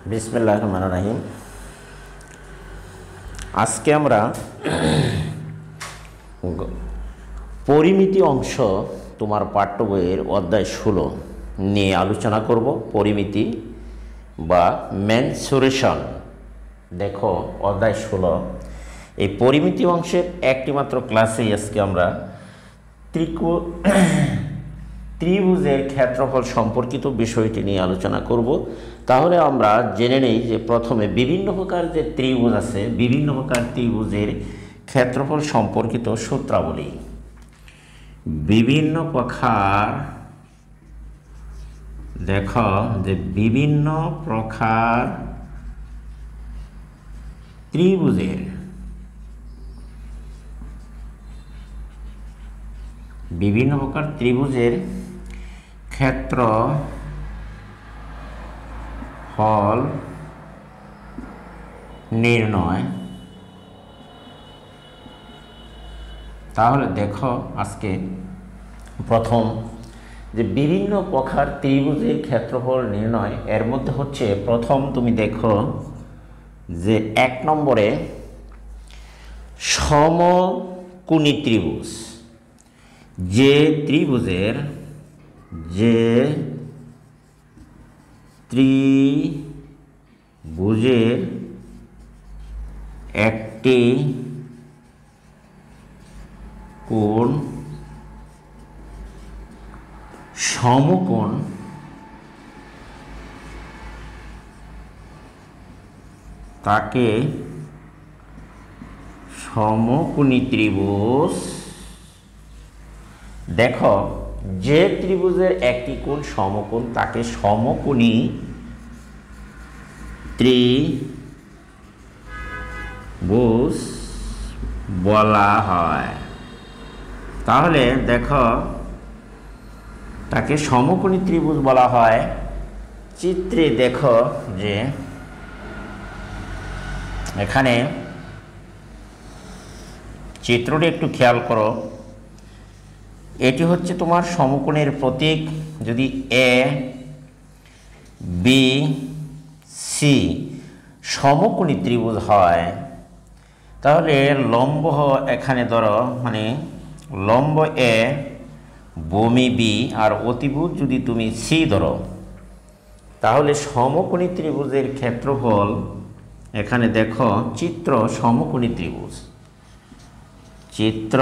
বিসমিল্লাহির রহমানির রহিম। আজকে আমরা পরিমিতি অংশ তোমার পাঠ্য বইয়ের অধ্যায় 16 নিয়ে আলোচনা করব। পরিমিতি বা মেনসুরেশন। দেখো অধ্যায় 16 এই পরিমিতি অংশের একটি মাত্র ক্লাসেই আজকে আমরা ত্রিভুজের ক্ষেত্রফল সম্পর্কিত বিষয়টি নিয়ে আলোচনা করব। তাহলে আমরা জেনে নেই যে প্রথমে বিভিন্ন প্রকার যে ত্রিভুজ আছে, বিভিন্ন প্রকার ত্রিভুজের ক্ষেত্রফল সম্পর্কিত সূত্রাবলী। বিভিন্ন প্রকার দেখো যে বিভিন্ন প্রকার ত্রিভুজের ক্ষেত্রফল নির্ণয়। তাহলে দেখো আজকে প্রথম যে বিভিন্ন প্রকার ত্রিভুজের ক্ষেত্রফল নির্ণয়, এর মধ্যে হচ্ছে প্রথম তুমি দেখো যে 1 নম্বরে সমকোণী ত্রিভুজ। যে ত্রিভুজের একটি কোণ সমকোণ তাকে সমকোণী ত্রিভুজ। দেখো যে ত্রিভুজের একটি কোণ সমকোণ তাকে সমকোণী ত্রিভুজ বলা হয়। তাহলে দেখো তাকে সমকোণী ত্রিভুজ বলা হয়। চিত্রে দেখো যে এখানে চিত্রটি একটু খেয়াল করো। এটি হচ্ছে তোমার সমকোণের প্রতীক। যদি এ বি সি সমকোণী ত্রিভুজ হয় তাহলে লম্ব এখানে ধরো, মানে লম্ব এ, ভূমি বি আর অতিভুজ যদি তুমি সি ধরো, তাহলে সমকোণী ত্রিভুজের ক্ষেত্রফল এখানে দেখো চিত্র সমকোণী ত্রিভুজ। চিত্র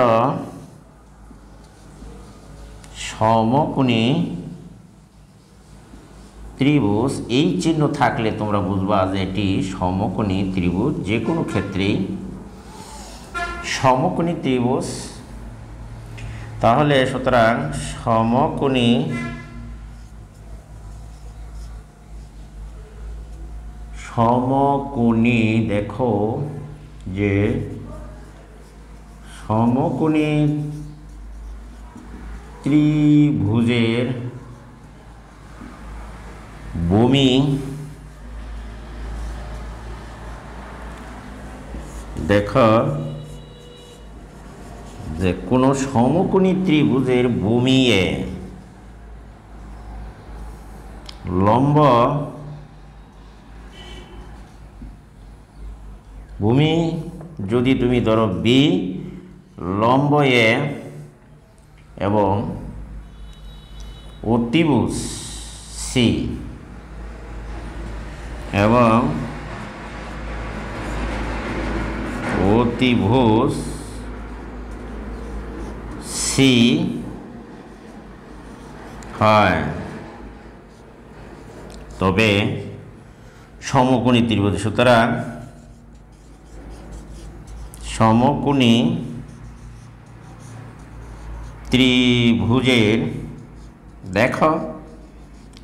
সমকোণী ত্রিভুজ, এই চিহ্ন থাকলে তোমরা বুঝবা যে এটি সমকোণী ত্রিভুজ। যে কোনো ক্ষেত্রেই সমকোণী ত্রিভুজ। তাহলে সুতরাং সমকোণী দেখো যে সমকোণী ত্রিভুজের ভূমি দেখো যে কোনো সমকোণী ত্রিভুজের ভূমি এ লম্ব, ভূমি যদি তুমি ধরো বি, লম্ব এ এবং অতিভুজ সি এবং অতিভুজ সি হয়, তবে সমকোণী ত্রিভুজ। সুতরাং সমকোণী ত্রিভুজের দেখো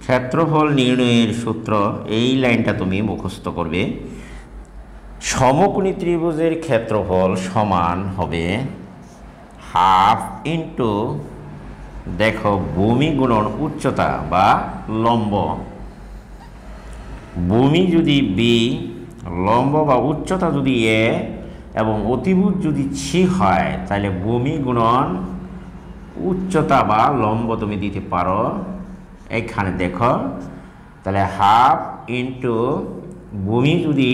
ক্ষেত্রফল নির্ণয়ের সূত্র, এই লাইনটা তুমি মুখস্থ করবে। সমকোণী ত্রিভুজের ক্ষেত্রফল সমান হবে হাফ ইন্টু দেখো ভূমি গুণন উচ্চতা বা লম্ব। ভূমি যদি বি, লম্ব বা উচ্চতা যদি এ এবং অতিভুজ যদি সি হয়, তাহলে ভূমি গুণন উচ্চতা বা লম্ব তুমি দিতে পারো। এখানে দেখো তাহলে হাফ ইন্টু ভূমি যদি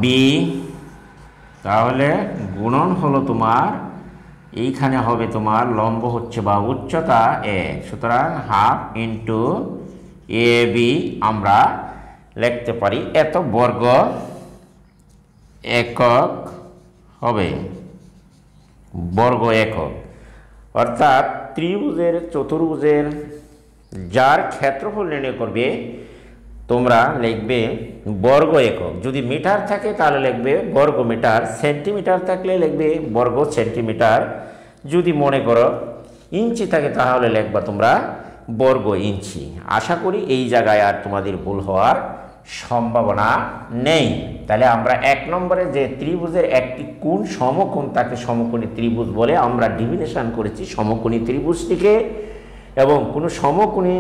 বি, তাহলে গুণন হলো তোমার এইখানে হবে তোমার লম্ব হচ্ছে বা উচ্চতা এ, সুতরাং হাফ ইন্টু এ বি আমরা লিখতে পারি এত বর্গ একক হবে, বর্গ একক। অর্থাৎ ত্রিভুজের চতুর্ভুজের যার ক্ষেত্রফল নির্ণয় করবে তোমরা লিখবে বর্গ একক। যদি মিটার থাকে তাহলে লিখবে বর্গ মিটার, সেন্টিমিটার থাকলে লিখবে বর্গ সেন্টিমিটার, যদি মনে করো ইঞ্চি থাকে তাহলে লিখবা তোমরা বর্গ ইঞ্চি। আশা করি এই জায়গায় আর তোমাদের ভুল হওয়ার সম্ভাবনা নেই। তাহলে আমরা 1 নম্বরে যে ত্রিভুজের একটি কোণ সমকোণ তাকে সমকোণী ত্রিভুজ বলে আমরা ডিফিনেশন করেছি সমকোণী ত্রিভুজটিকে। এবং কোনো সমকোণী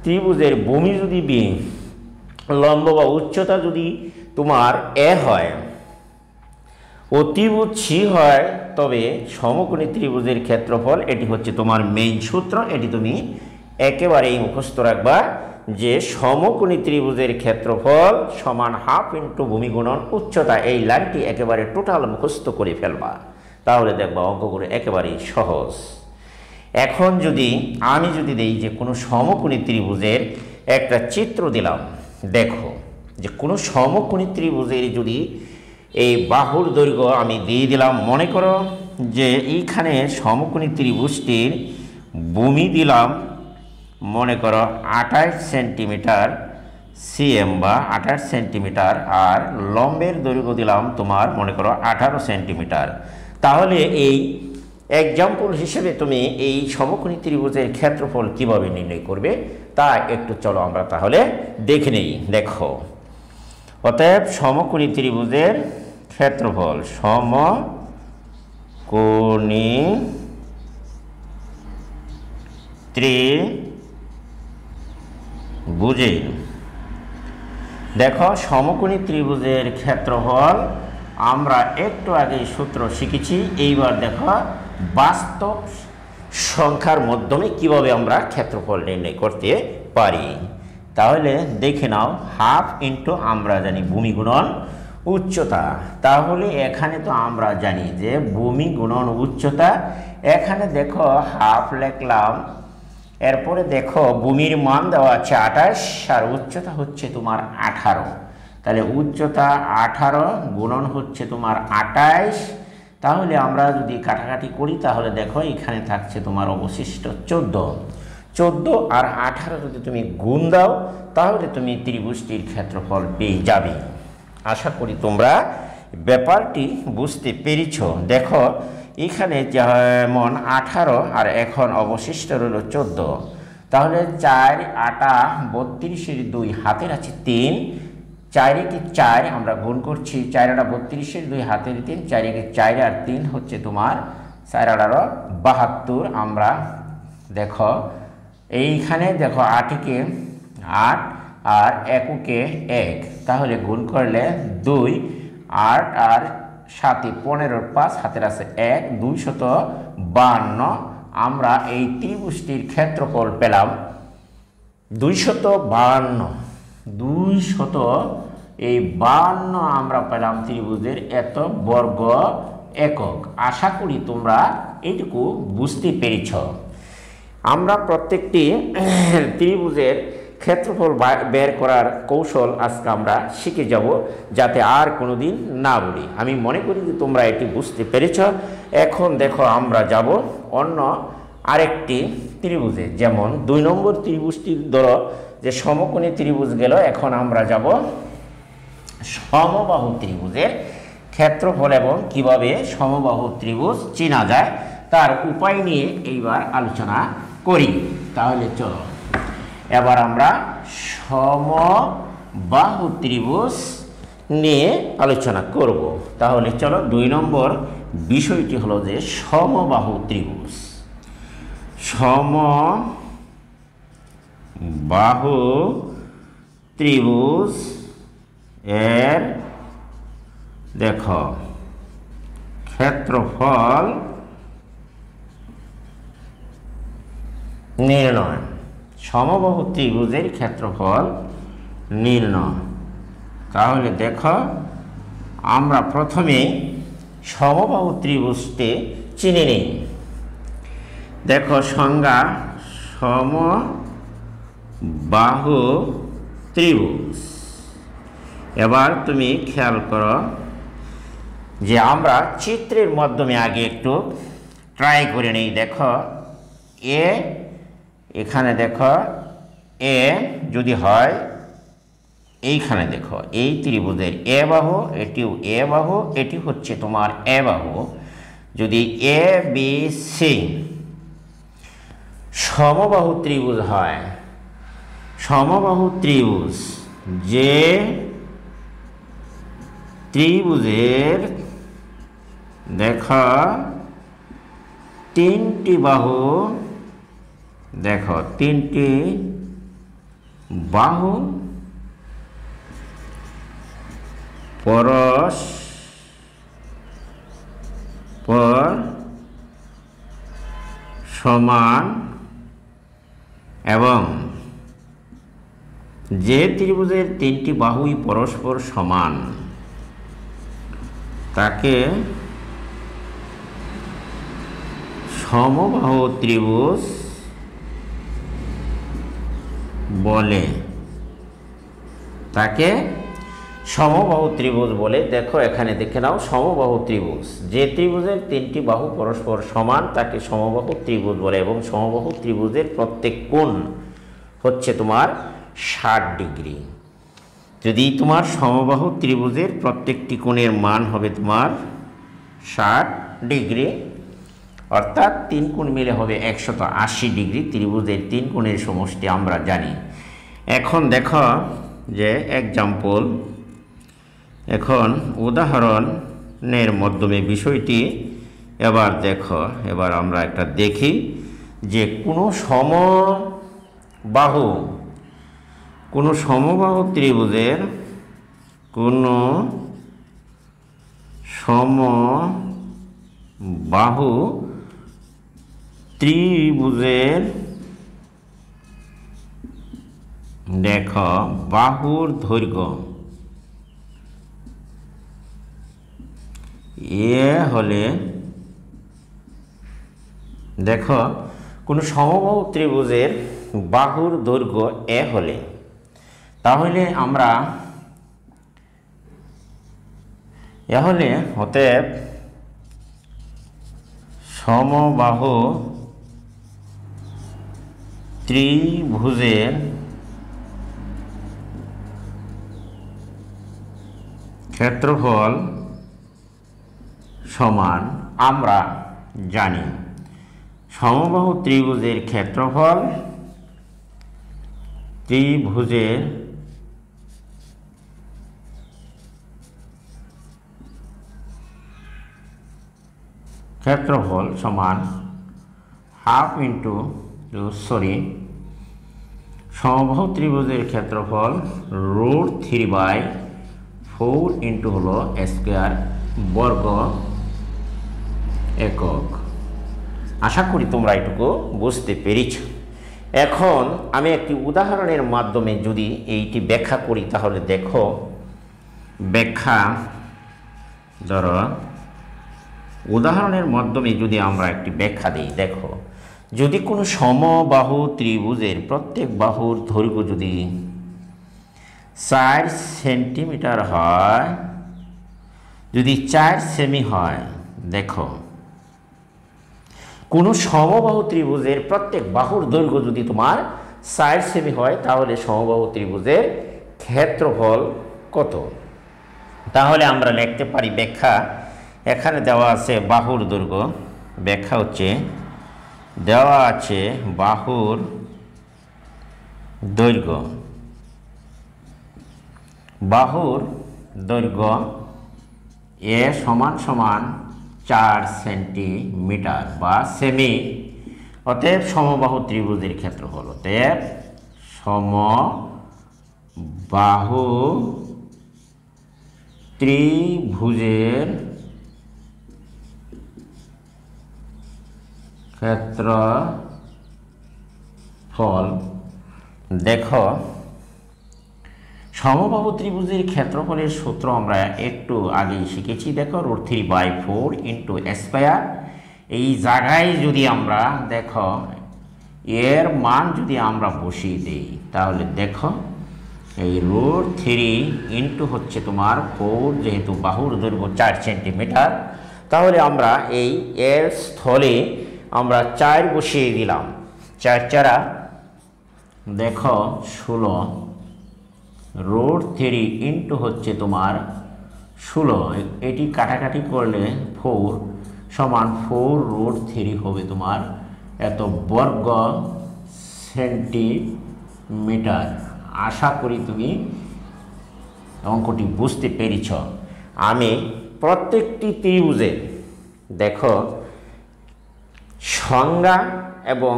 ত্রিভুজের ভূমি যদি বি, লম্ব বা উচ্চতা যদি তোমার এ হয়, অতিভুজ সি হয়, তবে সমকোণী ত্রিভুজের ক্ষেত্রফল, এটি হচ্ছে তোমার মেইন সূত্র, এটি তুমি একেবারেই মুখস্থ রাখবা যে সমকোণী ত্রিভুজের ক্ষেত্রফল সমান হাফ ইন্টু ভূমি গুণন উচ্চতা। এই লাইনটি একেবারে টোটাল মুখস্থ করে ফেলবা, তাহলে দেখবা অঙ্কগুলো একেবারেই সহজ। এখন আমি যদি দেই যে কোনো সমকোণী ত্রিভুজের একটা চিত্র দিলাম, দেখো যে কোনো সমকোণী ত্রিভুজের যদি এই বাহুর দৈর্ঘ্য আমি দিয়ে দিলাম, মনে করো যে এইখানে সমকোণী ত্রিভুজটির ভূমি দিলাম মনে করো 28 সেন্টিমিটার সিএম বা 28 সেন্টিমিটার, আর লম্বের দৈর্ঘ্য দিলাম তোমার মনে করো 18 সেন্টিমিটার। তাহলে এই এক্সাম্পল হিসেবে তুমি এই সমকোণী ত্রিভুজের ক্ষেত্রফল কিভাবে নির্ণয় করবে তা একটু চলো আমরা তাহলে দেখে নেই। দেখো, অতএব সমকোণী ত্রিভুজের ক্ষেত্রফল, সমকোণী ত্রিভুজের, দেখো সমকোণী ত্রিভুজের ক্ষেত্রফল আমরা একটু আগে সূত্র শিখেছি। এইবার দেখো বাস্তব সংখ্যার মাধ্যমে কিভাবে আমরা ক্ষেত্রফল নির্ণয় করতে পারি। তাহলে দেখে নাও, হাফ ইন্টু আমরা জানি ভূমি গুণন উচ্চতা। তাহলে এখানে তো আমরা জানি যে ভূমি গুণন উচ্চতা, এখানে দেখো হাফ লিখলাম, এরপরে দেখো ভূমির মান দেওয়া আছে 28 আর উচ্চতা হচ্ছে তোমার 18। তাহলে উচ্চতা 18 গুণন হচ্ছে তোমার 28। তাহলে আমরা যদি কাটাকাটি করি তাহলে দেখো এখানে থাকছে তোমার অবশিষ্ট 14 আর 18 যদি তুমি গুণ দাও তাহলে তুমি ত্রিভুজটির ক্ষেত্রফল পেয়ে যাবে। আশা করি তোমরা ব্যাপারটি বুঝতে পেরেছ। দেখো এখানে যেমন 18 আর এখন অবশিষ্ট রইল 14, তাহলে 4 8 32 2 হাতের আছে 3, 4 কে 4 আমরা গুণ করছি, 4 8 32 2 হাতের 3, 4 কে 4 আর 3 হচ্ছে তোমার 4 18 72। আমরা দেখো এইখানে দেখো 8 কে 8 আর 1 কে 1, তাহলে গুণ করলে 2, 8 আর 7 15 5 হাতের আছে 1, 252। আমরা এই ত্রিভুজটির ক্ষেত্রফল পেলাম 252 আমরা পেলাম ত্রিভুজের এত বর্গ একক। আশা করি তোমরা এইটুকু বুঝতে পেরেছ। আমরা প্রত্যেকটি ত্রিভুজের ক্ষেত্রফল বের করার কৌশল আজকে আমরা শিখে যাব, যাতে আর কোনোদিন না বলি। আমি মনে করি যে তোমরা এটি বুঝতে পেরেছ। এখন দেখো আমরা যাব অন্য আরেকটি ত্রিভুজে, যেমন 2 নম্বর ত্রিভুজটির ধরো যে সমকোণী ত্রিভুজ গেল। এখন আমরা যাব সমবাহু ত্রিভুজের ক্ষেত্রফল এবং কিভাবে সমবাহু ত্রিভুজ চেনা যায় তার উপায় নিয়ে এইবার আলোচনা করি। তাহলে চলো এবার আমরা সমবাহু ত্রিভুজ নিয়ে আলোচনা করব। তাহলে চলো 2 নম্বর বিষয়টি হলো যে সমবাহু ত্রিভুজ। সমবাহু ত্রিভুজ এর দেখো ক্ষেত্রফল নির্ণয়। সমবাহু ত্রিভুজের ক্ষেত্রফল নির্ণয়। তাহলে দেখো আমরা প্রথমে সমবাহু ত্রিভুজটি চিনে নিই। দেখো সংজ্ঞা, সমবাহু ত্রিভুজ। এবার তুমি খেয়াল করো যে আমরা চিত্রের মাধ্যমে আগে একটু ট্রাই করে নিই। দেখো এখানে দেখো এ যদি হয়, এইখানে দেখো এই ত্রিভুজের এ বাহু, এটিও এ বাহু, এটি হচ্ছে তোমার এ বাহু। যদি এ বি সি সমবাহু ত্রিভুজ হয়, সমবাহু ত্রিভুজ, যে ত্রিভুজের দেখো তিনটি বাহু, দেখো তিনটি বাহু পরস্পর সমান এবং যে ত্রিভুজের তিনটি বাহুই পরস্পর সমান তাকে সমবাহু ত্রিভুজ বলে, তাকে সমবাহু ত্রিভুজ বলে। দেখো এখানে দেখে নাও, সমবাহু ত্রিভুজ, যে ত্রিভুজের তিনটি বাহু পরস্পর সমান তাকে সমবাহু ত্রিভুজ বলে এবং সমবাহু ত্রিভুজের প্রত্যেক কোণ হচ্ছে তোমার 60 ডিগ্রি। যদি তোমার সমবাহু ত্রিভুজের প্রত্যেকটি কোণের মান হবে তোমার 60 ডিগ্রি, অর্থাৎ 3 কোণ মিলে হবে 180 ডিগ্রি। ত্রিভুজের 3 কোণের সমষ্টি আমরা জানি। এখন দেখো যে এক্সাম্পল, এখন উদাহরণের মাধ্যমে বিষয়টি এবার দেখো। এবার আমরা একটা দেখি যে কোনো সমবাহু ত্রিভুজের কোনো সমবাহু ত্রিভুজের দেখো বাহুর দৈর্ঘ্য এ হলে, দেখো কোনো সমবাহু ত্রিভুজের বাহুর দৈর্ঘ্য এ হলে, তাহলে আমরা হলে অতএব সমবাহু ত্রিভুজের ক্ষেত্রফল সমান, আমরা জানি সমবাহু ত্রিভুজের ক্ষেত্রফল সমান সমবাহু ত্রিভুজের ক্ষেত্রফল √3/4 ইন্টু হলো স্কয়ার বর্গ একক। আশা করি তোমরা এটুকু বুঝতে পেরেছ। এখন আমি একটি উদাহরণের মাধ্যমে যদি এইটি ব্যাখ্যা করি, তাহলে দেখো ব্যাখ্যা, ধরো উদাহরণের মাধ্যমে যদি আমরা একটি ব্যাখ্যা দিই, দেখো যদি কোনো সমবাহু ত্রিভুজের প্রত্যেক বাহুর দৈর্ঘ্য যদি 4 সেন্টিমিটার হয়, যদি 4 সেমি হয়, দেখো কোনো সমবাহু ত্রিভুজের প্রত্যেক বাহুর দৈর্ঘ্য যদি তোমার 4 সেমি হয়, তাহলে সমবাহু ত্রিভুজের ক্ষেত্রফল কত? তাহলে আমরা লিখতে পারি ব্যাখ্যা, এখানে দেওয়া আছে বাহুর দৈর্ঘ্য, ব্যাখ্যা হচ্ছে দেওয়া আছে বাহুর দৈর্ঘ্য এ সমান 4 সেন্টিমিটার বা সেমি। অতএব সমবাহু ত্রিভুজের ক্ষেত্রফল, অতএব সমবাহু ত্রিভুজের ক্ষেত্রফল, দেখো সমবাহু ত্রিভুজের ক্ষেত্রফলের সূত্র আমরা একটু আগেই শিখেছি। দেখো √3/4 ইন্টু স্কয়ার। এই জায়গায় যদি আমরা দেখো এর মান যদি আমরা বসিয়ে দিই, তাহলে দেখো এই √3 ইন্টু হচ্ছে তোমার 4, যেহেতু বাহুর দৈর্ঘ্য 4 সেন্টিমিটার, তাহলে আমরা এই এর স্থলে আমরা 4 বসিয়ে দিলাম। 4 4 দেখো 16, √3 ইন্টু হচ্ছে তোমার 16, এটি কাটাকাটি করলে 4 সমান 4√3 হবে তোমার এত বর্গ সেন্টিমিটার। আশা করি তুমি অঙ্কটি বুঝতে পেরেছ। আমি প্রত্যেকটি ত্রিভুজে দেখো সংজ্ঞা এবং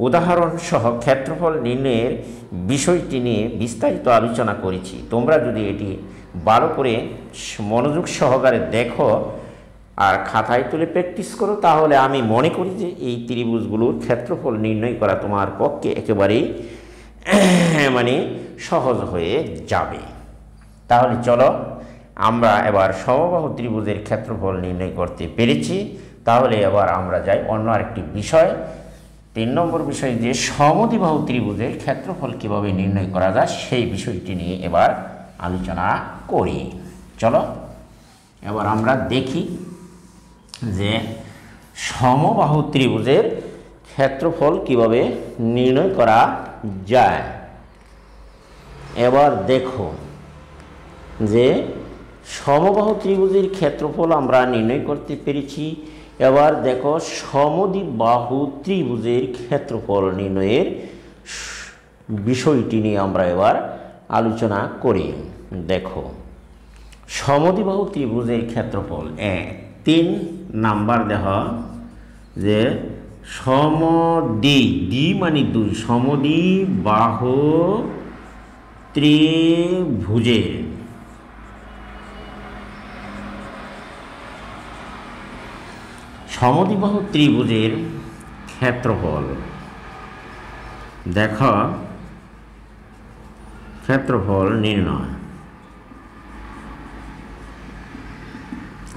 উদাহরণ সহ ক্ষেত্রফল নির্ণয়ের বিষয়টি নিয়ে বিস্তারিত আলোচনা করেছি। তোমরা যদি এটি ভালো করে মনোযোগ সহকারে দেখো আর খাতায় তুলে প্র্যাকটিস করো, তাহলে আমি মনে করি যে এই ত্রিভুজগুলোর ক্ষেত্রফল নির্ণয় করা তোমার পক্ষে একেবারেই মানে সহজ হয়ে যাবে। তাহলে চলো আমরা এবার সমবাহু ত্রিভুজের ক্ষেত্রফল নির্ণয় করতে পেরেছি। তাহলে এবার আমরা যাই অন্য আরেকটি বিষয়, 3 নম্বর বিষয়, যে সমদ্বিবাহু ত্রিভুজের ক্ষেত্রফল কিভাবে নির্ণয় করা যায় সেই বিষয়টি নিয়ে এবার আলোচনা করি। চলো এবার আমরা দেখি যে সমবাহু ত্রিভুজের ক্ষেত্রফল কিভাবে নির্ণয় করা যায়। এবার দেখো যে সমবাহু ত্রিভুজের ক্ষেত্রফল আমরা নির্ণয় করতে পেরেছি। এবার দেখো সমদ্বিবাহু ত্রিভুজের ক্ষেত্রফল নির্ণয়ের বিষয়টি নিয়ে আমরা এবার আলোচনা করি। দেখো সমদ্বিবাহু ত্রিভুজের ক্ষেত্রফল 3 নাম্বার দেখো যে সমদ্বি মানে 2 সমদ্বিবাহু ত্রিভুজের সমদ্বিবাহু ত্রিভুজের ক্ষেত্রফল দেখো ক্ষেত্রফল নির্ণয়।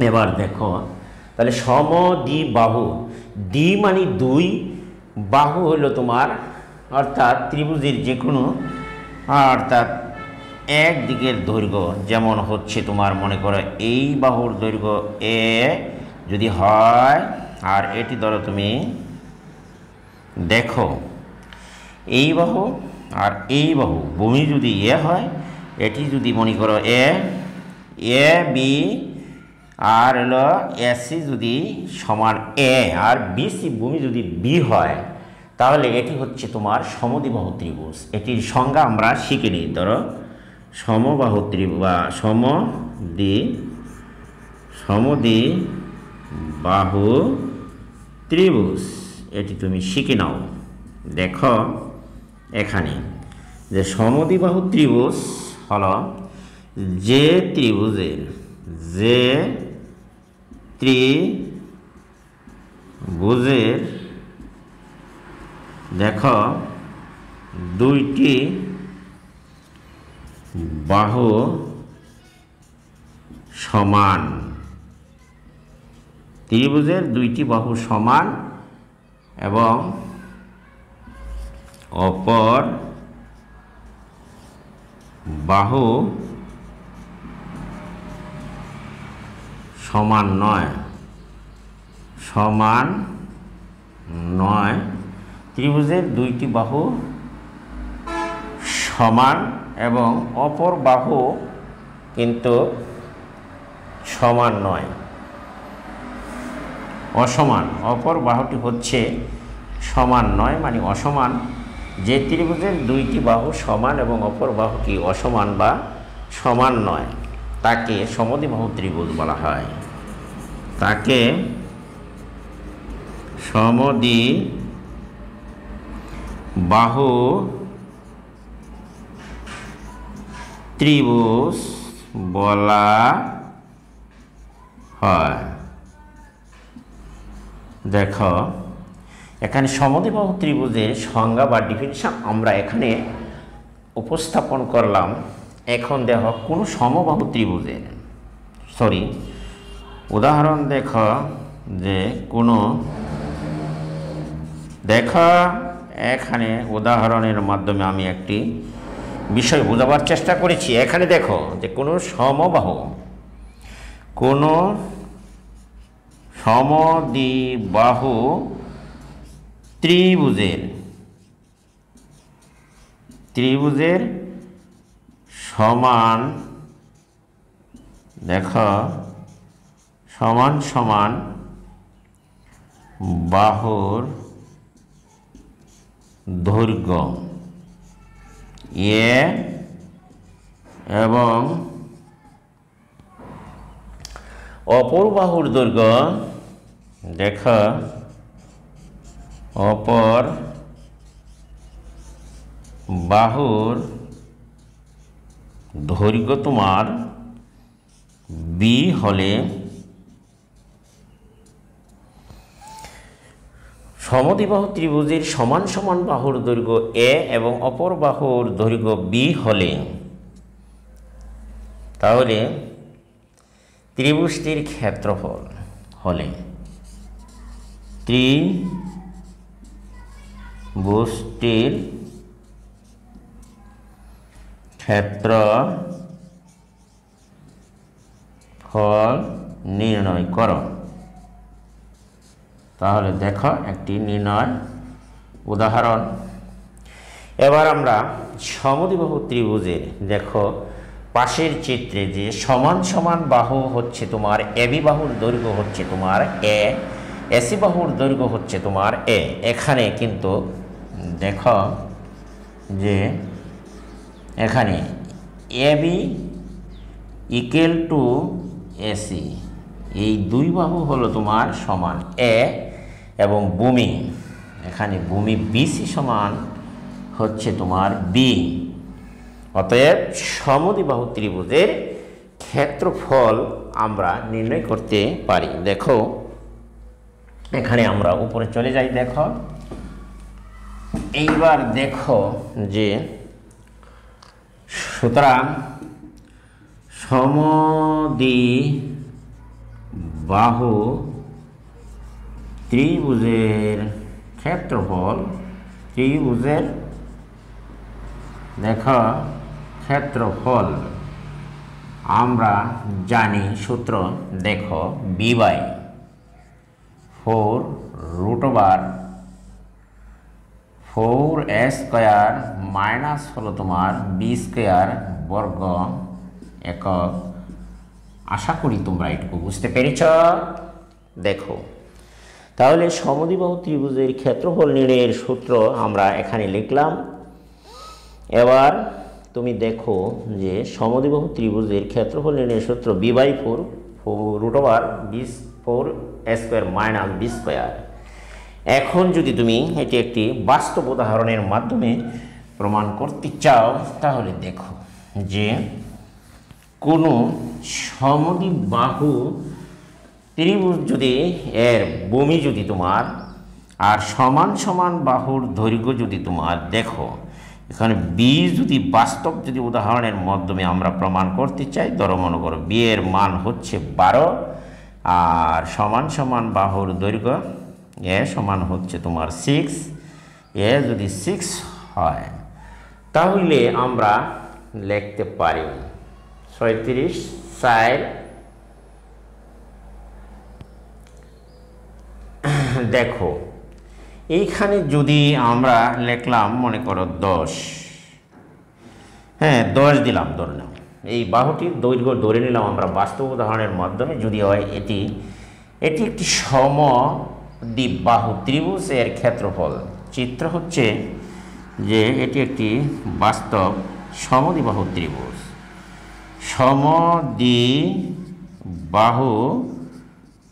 এবার দেখো তাহলে সমদ্বিবাহু, দ্বি মানে 2, বাহু হলো তোমার অর্থাৎ ত্রিভুজের যে কোনো অর্থাৎ এক দিকের দৈর্ঘ্য, যেমন হচ্ছে তোমার মনে করো এই বাহুর দৈর্ঘ্য এ যদি হয়, আর এটি ধরো তুমি দেখো এই বাহু আর এই বাহু ভূমি যদি এ হয়, এটি যদি মনে করো এ বি আর হলো এসি যদি সমান এ আর বিসি ভূমি যদি বি হয়, তাহলে এটি হচ্ছে তোমার সমদ্বিবাহু ত্রিভুজ। এটির সংজ্ঞা আমরা শিখে নিই। ধরো সমবাহু ত্রিভুজ বা সমদ্বিবাহু ত্রিভুজ এটি তুমি শিখে নাও। দেখো এখানে যে সমদ্বিবাহু ত্রিভুজ হলো যে ত্রিভুজের দেখো 2টি বাহু সমান, ত্রিভুজের 2টি বাহু সমান এবং অপর বাহু সমান নয়। ত্রিভুজের 2টি বাহু সমান এবং অপর বাহু কিন্তু সমান নয়, অসমান। অপর বাহুটি হচ্ছে সমান নয় মানে অসমান। যে ত্রিভুজের 2টি বাহু সমান এবং অপর বাহুটি অসমান বা সমান নয়, তাকে সমদ্বিবাহু ত্রিভুজ বলা হয়। তাকে সমদ্বিবাহু ত্রিভুজ বলা হয়। দেখো এখানে সমদ্বিবাহু ত্রিভুজের সংজ্ঞা বা ডেফিনিশন আমরা এখানে উপস্থাপন করলাম। এখন দেখো কোনো সমবাহু ত্রিভুজের উদাহরণ দেখো যে কোনো এখানে উদাহরণের মাধ্যমে আমি একটি বিষয় বোঝাবার চেষ্টা করেছি। এখানে দেখো যে কোনো সমদ্বিবাহু ত্রিভুজের সমান সমান বাহুর দৈর্ঘ্য এ এবং অপর বাহুর দৈর্ঘ্য অপর বাহুর দৈর্ঘ্য তোমার বি হলে সমদ্বিবাহু ত্রিভুজের সমান সমান বাহুর দৈর্ঘ্য এ এবং অপর বাহুর দৈর্ঘ্য বি হলে তাহলে ত্রিভুজটির ক্ষেত্রফল হলে ত্রিভুজটির ক্ষেত্রফল নির্ণয় করো। তাহলে দেখো একটি নির্ণয় উদাহরণ। এবার আমরা সমদ্বিবাহু ত্রিভুজের দেখো পাশের চিত্রে যে সমান সমান বাহু হচ্ছে তোমার এবি বাহুর দৈর্ঘ্য হচ্ছে তোমার এ, এসি বাহুর দৈর্ঘ্য হচ্ছে তোমার এ। এখানে কিন্তু দেখো যে এখানে এবি ইকুয়াল টু এসি, এই দুই বাহু হলো তোমার সমান এ এবং ভূমি, এখানে ভূমি বিসি সমান হচ্ছে তোমার বি। অতএব সমদ্বিবাহু ত্রিভুজের ক্ষেত্রফল আমরা নির্ণয় করতে পারি। দেখো এখানে আমরা উপরে চলে যাই। দেখো এইবার দেখো যে সুতরাং সমদ্বিবাহু ত্রিভুজের ক্ষেত্রফল ক্ষেত্রফল আমরা জানি সূত্র দেখো বি বাই 4√4 স্কয়ার মাইনাস হলো তোমার বি স্কয়ার বর্গ একক। আশা করি তোমরা এটুকু বুঝতে পেরেছ। দেখো তাহলে সমদ্বিবাহু ত্রিভুজের ক্ষেত্রফল নির্ণয়ের সূত্র আমরা এখানে লিখলাম। এবার তুমি দেখো যে সমদ্বিবাহু ত্রিভুজের ক্ষেত্রফল নির্ণয়ের সূত্র B by 4√4 square minus B square. এখন যদি তুমি এটি একটি বাস্তব উদাহরণের মাধ্যমে প্রমাণ করতে চাও তাহলে দেখো যে কোনো সমদ্বিবাহু ত্রিভুজ যদি এর ভূমি যদি তোমার আর সমান সমান বাহুর দৈর্ঘ্য যদি তোমার দেখো এখানে বি যদি বাস্তব যদি উদাহরণের মাধ্যমে আমরা প্রমাণ করতে চাই, ধরো মনে করো বি এর মান হচ্ছে 12 আর সমান সমান বাহুর দৈর্ঘ্য এ সমান হচ্ছে তোমার 6, এ যদি 6 হয় তাহলে আমরা লিখতে পারি 36 4। দেখো এইখানে যদি আমরা লিখলাম মনে করো 10, হ্যাঁ 10 দিলাম, ধরে নাও এই বাহুটির দৈর্ঘ্য ধরে নিলাম আমরা বাস্তব উদাহরণের মাধ্যমে। যদি হয় এটি একটি সমদ্বিবাহু ত্রিভুজ এর ক্ষেত্রফল। চিত্র হচ্ছে যে এটি একটি বাস্তব সমদ্বিবাহু ত্রিভুজ, সমদ্বিবাহু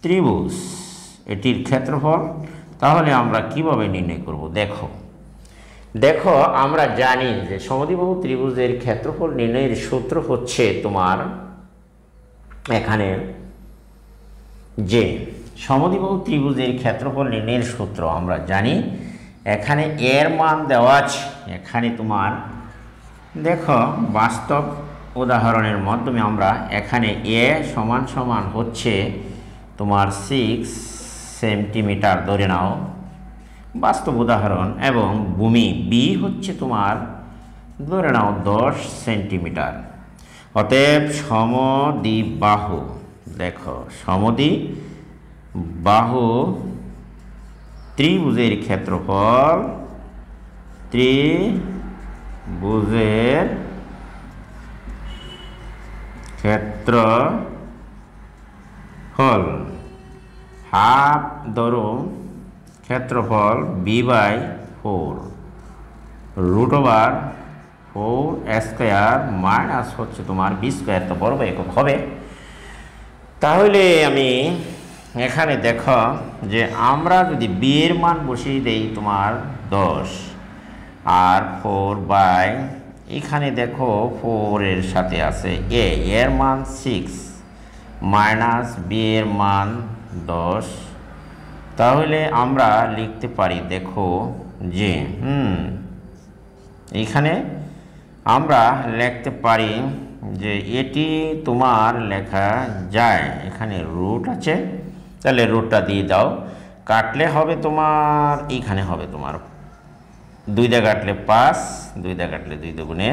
ত্রিভুজ এটির ক্ষেত্রফল। তাহলে আমরা কিভাবে নির্ণয় করব? দেখো আমরা জানি যে সমদ্বিবাহু ত্রিভুজের ক্ষেত্রফল নির্ণয়ের সূত্র হচ্ছে তোমার এখানে যে সমদ্বিবাহু ত্রিভুজের ক্ষেত্রফল নির্ণয়ের সূত্র আমরা জানি এখানে এর মান দেওয়া আছে। এখানে তোমার দেখো বাস্তব উদাহরণের মাধ্যমে আমরা এখানে এ সমান সমান হচ্ছে তোমার 6 সেন্টিমিটার ধরে নাও, বাস্তব উদাহরণ, এবং ভূমি বি হচ্ছে তোমার ধরে নাও 10 সেন্টিমিটার। অতএব সমদ্বিবাহু, দেখো সমদ্বিবাহু ত্রিভুজের ক্ষেত্রফল, ত্রিভুজের ক্ষেত্রফল হাফ ধরো ক্ষেত্রফল b/4 √4 মাইনাস হচ্ছে তোমার b স্কয়ার, তো বর্গ একক হবে। তাহলে আমি এখানে দেখো যে আমরা যদি b এর মান বসিয়ে দেই তোমার 10 আর 4 এখানে দেখো 4 এর সাথে আছে a এর মান 6 মাইনাস b এর মান 10, তাহলে আমরা লিখতে পারি দেখো যে এখানে আমরা লিখতে পারি যে এটি তোমার লেখা যায়, এখানে রুট আছে, তাহলে রুটটা দিয়ে দাও। কাটলে হবে তোমার এইখানে হবে তোমার 2 দিয়ে কাটলে 5, 2 দিয়ে কাটলে 2 দুগুণে,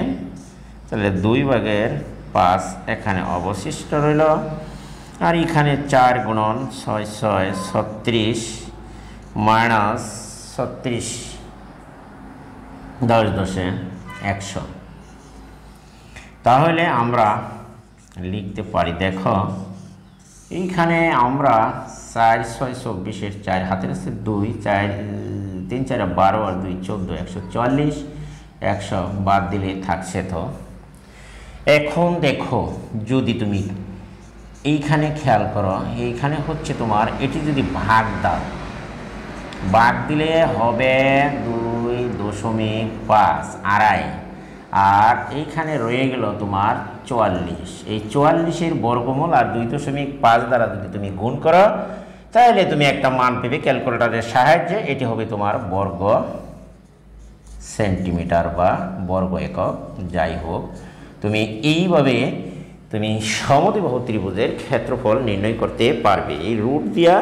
তাহলে 2/5 এখানে অবশিষ্ট রইল। আর এখানে 4 গুণন 6 6 36 মাইনাস 36 10 10 100। তাহলে আমরা লিখতে পারি দেখো এইখানে আমরা 4 6 24 4 হাতের আছে 2, 4 3 4 12 আর 2 14 144, 100 বাদ দিলে থাকছে। তো এখন দেখো যদি তুমি এইখানে খেয়াল করো, এইখানে হচ্ছে তোমার এটি যদি ভাগ দাও, ভাগ দিলে হবে 2.5 আড়াই, আর এইখানে রয়ে গেল তোমার 44। এই 44-এর বর্গমূল আর 2.5 দ্বারা যদি তুমি গুণ করো তাহলে তুমি একটা মান পেবে ক্যালকুলেটরের সাহায্যে। এটি হবে তোমার বর্গ সেন্টিমিটার বা বর্গ একক, যাই হোক। তুমি এইভাবে তুমি সমদ্বিবাহু ত্রিভুজের ক্ষেত্রফল নির্ণয় করতে পারবে এই রুট দিয়া।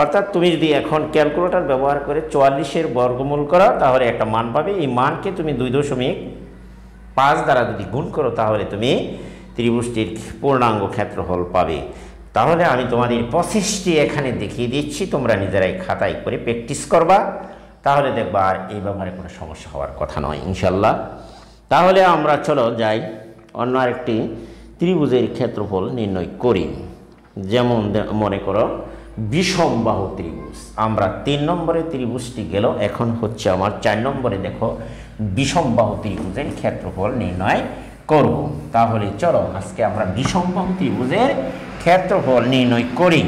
অর্থাৎ তুমি যদি এখন ক্যালকুলেটর ব্যবহার করে 44-এর বর্গমূল করো তাহলে একটা মান পাবে। এই মানকে তুমি 2.5 দ্বারা যদি গুণ করো তাহলে তুমি ত্রিভুজটির পূর্ণাঙ্গ ক্ষেত্রফল পাবে। তাহলে আমি তোমাদের প্রসেসটি এখানে দেখিয়ে দিচ্ছি, তোমরা নিজেরাই খাতায় করে প্র্যাকটিস করবা, তাহলে দেখবা আর এই ব্যাপারে কোনো সমস্যা হওয়ার কথা নয় ইনশাল্লাহ। তাহলে আমরা চলো যাই অন্য আরেকটি ত্রিভুজের ক্ষেত্রফল নির্ণয় করি। যেমন মনে করো বিষমবাহু ত্রিভুজ, আমরা 3 নম্বরে ত্রিভুজটি গেল, এখন হচ্ছে আমার 4 নম্বরে দেখো বিষমবাহু ত্রিভুজের ক্ষেত্রফল নির্ণয় করব। তাহলে চলো আজকে আমরা বিষমবাহু ত্রিভুজের ক্ষেত্রফল নির্ণয় করি।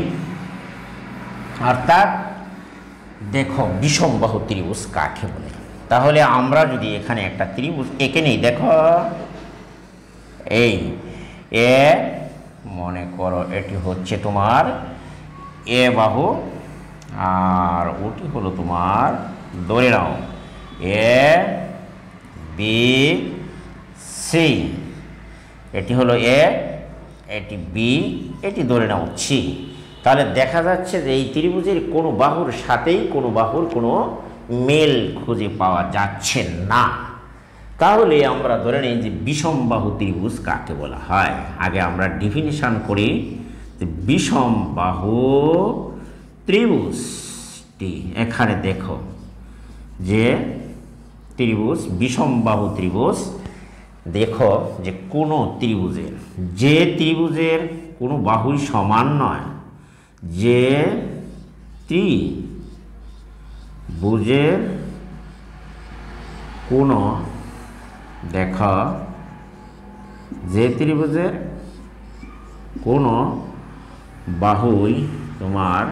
অর্থাৎ দেখো বিষমবাহু ত্রিভুজ কাকে বলে। তাহলে আমরা যদি এখানে একটা ত্রিভুজ এঁকে নিই, দেখো এই এ মনে করো এটি হচ্ছে তোমার এ বাহু, আর ওটি হলো তোমার ধরে নাও এ বি সি, এটি হলো এ, এটি বি, এটি ধরে নাও সি। তাহলে দেখা যাচ্ছে যে এই ত্রিভুজের কোনো বাহুর সাথেই কোনো বাহুর কোনো মেল খুঁজে পাওয়া যাচ্ছে না। তাহলে আমরা ধরে নিই যে বিষমবাহু ত্রিভুজ কাকে বলা হয়। আগে আমরা ডেফিনিশন করি যে বিষমবাহু ত্রিভুজটি, এখানে দেখো যে ত্রিভুজ বিষমবাহু ত্রিভুজ, দেখো যে কোনো ত্রিভুজের, যে ত্রিভুজের কোনো বাহুই সমান নয়, যে ত্রিভুজের কোনো দেখো যে ত্রিভুজের কোনো বাহুই তোমার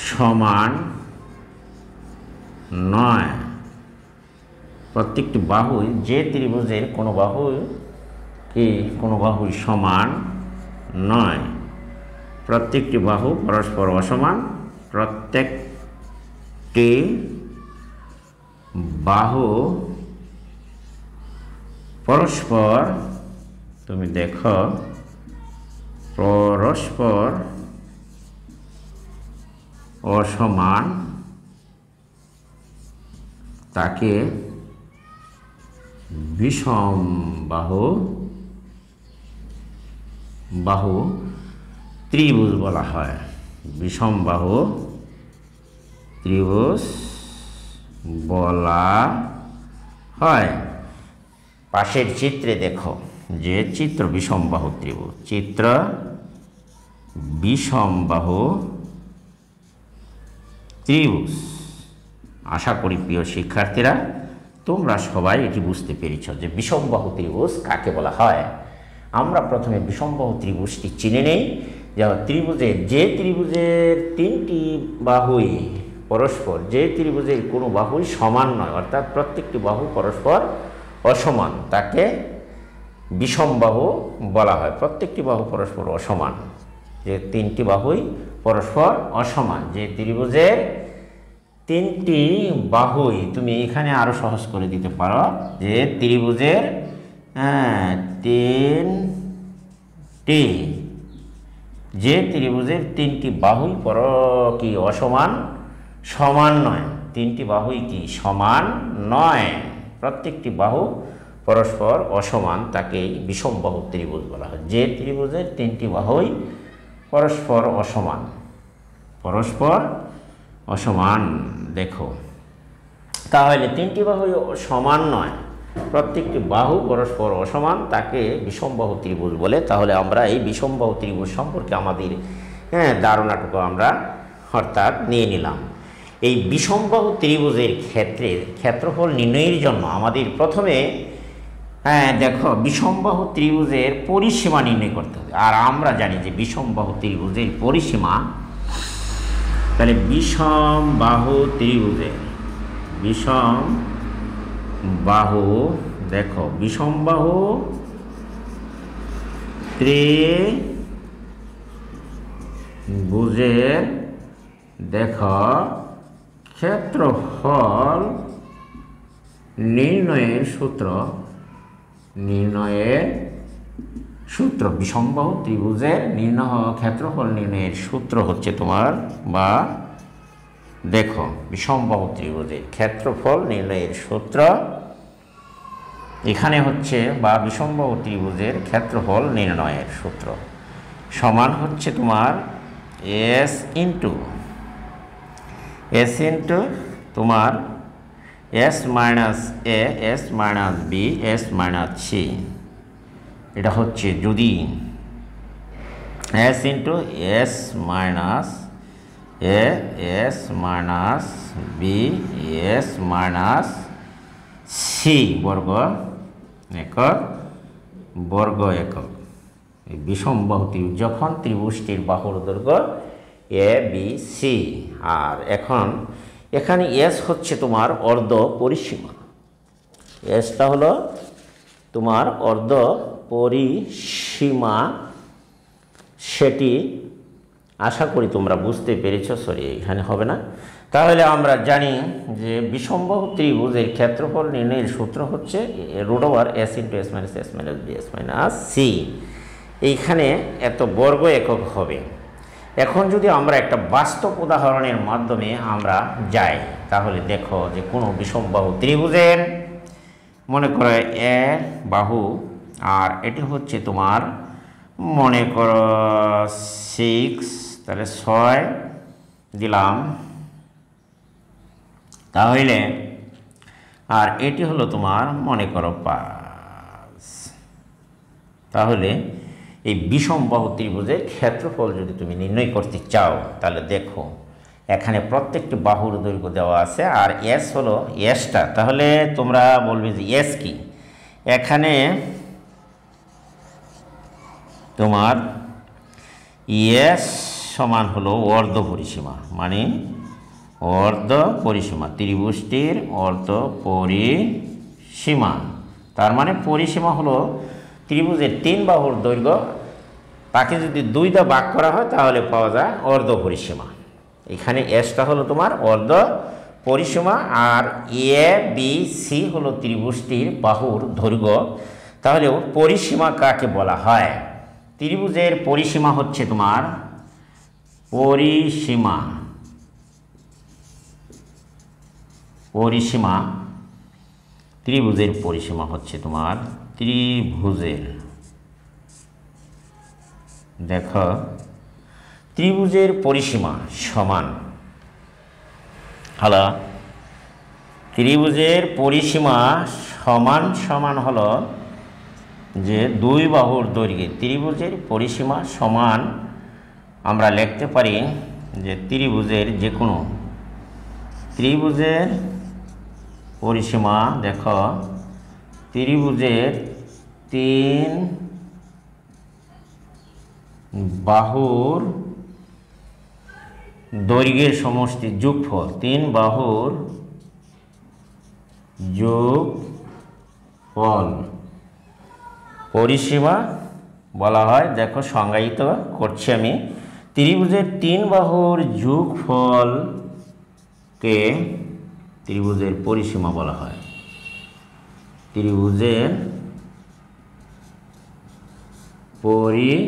সমান নয়, প্রত্যেকটি বাহুই, যে ত্রিভুজের কোনো বাহুই কোনো বাহুই সমান নয়, প্রত্যেকটি বাহু পরস্পর অসমান, প্রত্যেকটি বাহু পরস্পর তুমি দেখো পরস্পর অসমান তাকে বিষমবাহু ত্রিভুজ বলা হয়। বিষমবাহু ত্রিভুজ বলা হয়। পাশের চিত্রে দেখো যে চিত্র বিষমবাহু ত্রিভুজ, চিত্র বিষমবাহু ত্রিভুজ। আশা করি প্রিয় শিক্ষার্থীরা তোমরা সবাই এটি বুঝতে পেরেছ যে বিষমবাহু ত্রিভুজ কাকে বলা হয়। আমরা প্রথমে বিষমবাহু ত্রিভুজটি চিনে নেই। যে ত্রিভুজের তিনটি বাহুই পরস্পর, যে ত্রিভুজের কোনো বাহুই সমান নয়, অর্থাৎ প্রত্যেকটি বাহু পরস্পর অসমান, তাকে বিষমবাহু বলা হয়। প্রত্যেকটি বাহু পরস্পর অসমান, যে তিনটি বাহুই পরস্পর অসমান, যে ত্রিভুজের তিনটি বাহুই, তুমি এখানে আরো সহজ করে দিতে পারো যে ত্রিভুজের যে ত্রিভুজের তিনটি বাহুই কি অসমান, সমান নয়। তিনটি বাহুই কি সমান নয়, প্রত্যেকটি বাহু পরস্পর অসমান, তাকে বিষমবাহু ত্রিভুজ বলা হয়। যে ত্রিভুজের তিনটি বাহুই পরস্পর অসমান, দেখো তাহলে তিনটি বাহু সমান নয়, প্রত্যেকটি বাহু পরস্পর অসমান, তাকে বিষমবাহু ত্রিভুজ বলে। তাহলে আমরা এই বিষমবাহু ত্রিভুজ সম্পর্কে আমাদের ধারণাটুকু আমরা অর্থাৎ নিয়ে নিলাম। এই বিষমবাহু ত্রিভুজের ক্ষেত্রফল নির্ণয়ের জন্য আমাদের প্রথমে দেখো বিষমবাহু ত্রিভুজের পরিসীমা নির্ণয় করতে হবে। আর আমরা জানি যে বিষমবাহু ত্রিভুজের পরিসীমা, তাহলে বিষমবাহু ত্রিভুজের দেখো বিষমবাহু ত্রিভুজের দেখো ক্ষেত্রফল নির্ণয়ের সূত্র বিষমবাহু ত্রিভুজের ক্ষেত্রফল নির্ণয়ের সূত্র হচ্ছে তোমার, বা দেখো বিষমবাহু ত্রিভুজের ক্ষেত্রফল নির্ণয়ের সূত্র এখানে হচ্ছে, বা বিষমবাহু ত্রিভুজের ক্ষেত্রফল নির্ণয়ের সূত্র সমান হচ্ছে তোমার এস ইন্টু তোমার S minus A, S minus B, S minus C. এটা হচ্ছে যদি S into S minus A, S minus B, S minus C বর্গ একক। বিষমবাহু ত্রিভুজ যখন ত্রিভুজটির বাহুর দৈর্ঘ্য এ বি সি, আর এখানে এস হচ্ছে তোমার অর্ধ পরিসীমা, এসটা হলো তোমার অর্ধ পরিসীমা, সেটি আশা করি তোমরা বুঝতে পেরেছ। সরি, এখানে হবে না। তাহলে আমরা জানি যে বিষমবাহু ত্রিভুজের ক্ষেত্রফল নির্ণয়ের সূত্র হচ্ছে √(s × s - s - b s - c). এইখানে এত বর্গ একক হবে। এখন যদি আমরা একটা বাস্তব উদাহরণের মাধ্যমে আমরা যাই, তাহলে দেখো যে কোনো বিষমবাহু ত্রিভুজের মনে করো এ বাহু, আর এটি হচ্ছে তোমার মনে করো 6, তাহলে 6 দিলাম, তাহলে আর এটি হলো তোমার মনে করো 5। তাহলে এই বিষমবাহু ত্রিভুজের ক্ষেত্রফল যদি তুমি নির্ণয় করতে চাও, তাহলে দেখো এখানে প্রত্যেকটি বাহুর দৈর্ঘ্য দেওয়া আছে, আর এস হলো এসটা। তাহলে তোমরা বলবে যে এস কি, এখানে তোমার এস সমান হলো অর্ধ পরিসীমা, মানে অর্ধ পরিসীমা, ত্রিভুজটির অর্ধ পরিসীমা। তার মানে পরিসীমা হলো ত্রিভুজের 3 বাহুর দৈর্ঘ্য, তাকে যদি 2 দিয়ে ভাগ করা হয় তাহলে পাওয়া যায় অর্ধ পরিসীমা। এখানে এসটা হলো তোমার অর্ধ পরিসীমা, আর এ বি সি হলো ত্রিভুজটির বাহুর দৈর্ঘ্য। তাহলে পরিসীমা কাকে বলা হয়? ত্রিভুজের পরিসীমা হচ্ছে তোমার পরিসীমা ত্রিভুজের পরিসীমা হচ্ছে তোমার ত্রিভুজের, দেখো ত্রিভুজের পরিসীমা সমান হলো, ত্রিভুজের পরিসীমা সমান হলো যে দুই বাহুর দৈর্ঘ্যে। ত্রিভুজের পরিসীমা সমান আমরা লিখতে পারি যে ত্রিভুজের যে কোনো ত্রিভুজের পরিসীমা, দেখো ত্রিভুজের তিন বাহুর দৈর্ঘ্যের সমষ্টি যোগফল, তিন বাহুর যোগফল পরিসীমা বলা হয়। দেখো সংজ্ঞায়িত করছি আমি, ত্রিভুজের তিন বাহুর যোগফলকে ত্রিভুজের পরিসীমা বলা হয়। ত্রিভুজের পরিসীমা,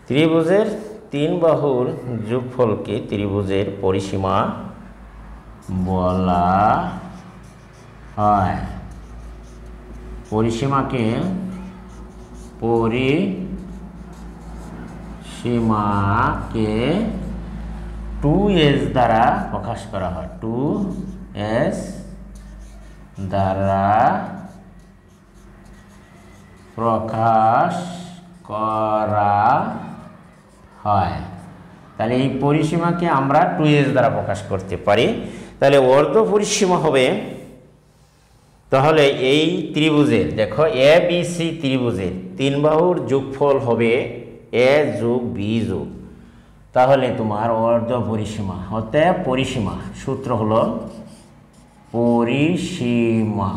ত্রিভুজের তিন বাহুর যোগফলকে ত্রিভুজের পরিসীমা বলা হয়। পরিসীমাকে পরিসীমাকে 2s দ্বারা প্রকাশ করা হয়, 2s দ্বারা প্রকাশ করা হয়। তাহলে এই পরিসীমাকে আমরা 2s দ্বারা প্রকাশ করতে পারি। তাহলে অর্ধ পরিসীমা হবে, তাহলে এই ত্রিভুজের দেখো এ বি সি ত্রিভুজের তিন বাহুর যোগফল হবে এ যোগ বি যোগ, তাহলে তোমার অর্ধ পরিসীমা হতে পরিসীমা সূত্র হলো পরিসীমা,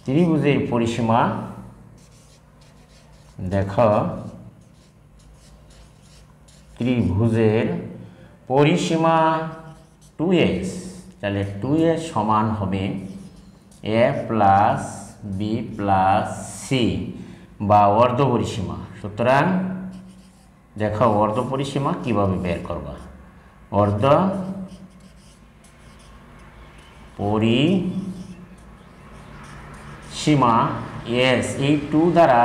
ত্রিভুজের পরিসীমা দেখো ত্রিভুজের পরিসীমা 2s, তাহলে 2s সমান হবে a plus B plus C বা অর্ধ পরিসীমা। সুতরাং দেখো অর্ধ পরিসীমা কিভাবে বের করবা, অর্ধ পরিসীমা এস এই 2 দ্বারা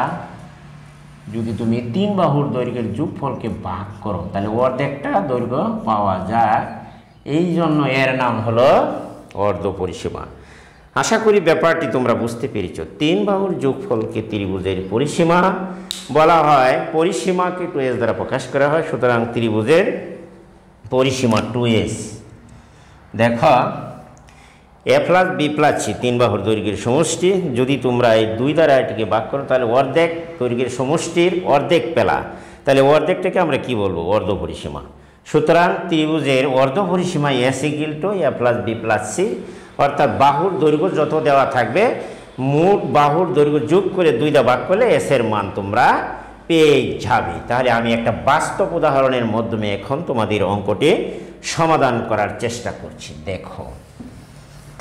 যদি তুমি তিন বাহুর দৈর্ঘ্যের যোগফলকে ভাগ করো তাহলে অর্ধেকটা দৈর্ঘ্য পাওয়া যায়, এই জন্য এর নাম হলো অর্ধ পরিসীমা। আশা করি ব্যাপারটি তোমরা বুঝতে পেরেছ। তিন বাহুর যোগফলকে ত্রিভুজের পরিসীমা বলা হয়, পরিসীমাকে 2s দ্বারা প্রকাশ করা হয়, সুতরাং ত্রিভুজের পরিসীমা 2s। দেখো এ প্লাস বি প্লাস সি তিন বাহুর দৈর্ঘ্যের সমষ্টি, যদি তোমরা এই 2 দ্বারা এটিকে ভাগ করো তাহলে অর্ধেক দৈর্ঘ্যের সমষ্টির অর্ধেক পেলা, তাহলে অর্ধেকটাকে আমরা কি বলবো, অর্ধ পরিসীমা। সুতরাং ত্রিভুজের অর্ধ পরিসীমা S equal to A plus B plus C, অর্থাৎ বাহুর দৈর্ঘ্য যত দেওয়া থাকবে মোট বাহুর দৈর্ঘ্য যোগ করে 2 দ্বারা ভাগ করলে এস এর মান তোমরা পেয়ে যাবে। তাহলে আমি একটা বাস্তব উদাহরণের মাধ্যমে এখন তোমাদের অঙ্কটি সমাধান করার চেষ্টা করছি। দেখো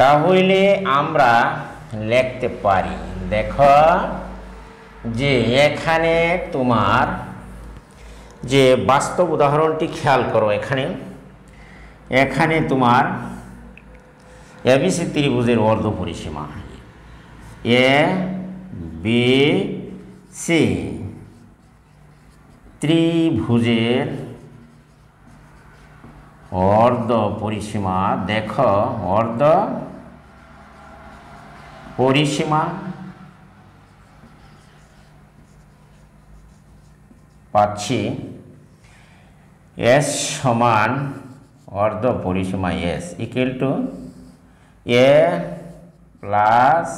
তাহলে আমরা লিখতে পারি, দেখো যে এখানে তোমার যে বাস্তব উদাহরণটি খেয়াল করো, এখানে তোমার এবিসি ত্রিভুজের অর্ধ পরিসীমা এ বি সি ত্রিভুজের অর্ধ পরিসীমা, দেখো অর্ধ পরিসীমা পাচ্ছি এস সমান অর্ধ পরিসীমা S equal to A plus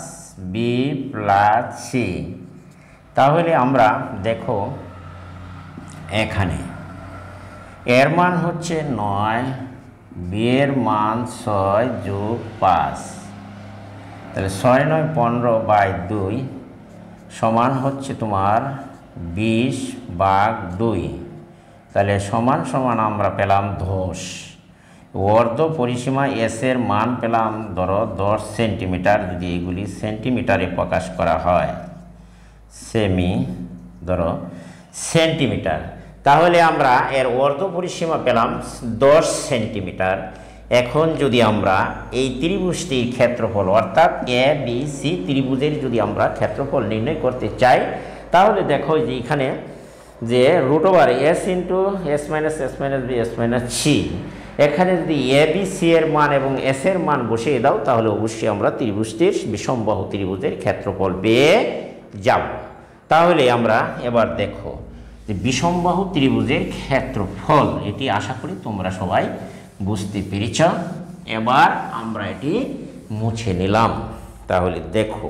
B plus C. তাহলে আমরা দেখো এখানে এর মান হচ্ছে 9, বি এর মান 6 যোগ 5, তাহলে 6 9 15/2 সমান হচ্ছে তোমার 20/2, তাহলে সমান সমান আমরা পেলাম 10। অর্ধ পরিসীমা এস এর মান পেলাম ধরো 10 সেন্টিমিটার। যদি এগুলি সেন্টিমিটারে প্রকাশ করা হয়, সেমি ধরো সেন্টিমিটার, তাহলে আমরা এর অর্ধ পরিসীমা পেলাম 10 সেন্টিমিটার। এখন যদি আমরা এই ত্রিভুজটির ক্ষেত্রফল অর্থাৎ এ বি সি ত্রিভুজের যদি আমরা ক্ষেত্রফল নির্ণয় করতে চাই, তাহলে দেখো যে এখানে যে root over S into S minus B S minus C, এখানে যদি এ বি সি এর মান এবং এস এর মান বসিয়ে দাও, তাহলে অবশ্যই আমরা ত্রিভুজটির বিষমবাহু ত্রিভুজের ক্ষেত্রফল পেয়ে যাব। তাহলে আমরা এবার দেখো যে বিষমবাহু ত্রিভুজের ক্ষেত্রফল, এটি আশা করি তোমরা সবাই বুঝতে পেরেছ। এবার আমরা এটি মুছে নিলাম। তাহলে দেখো,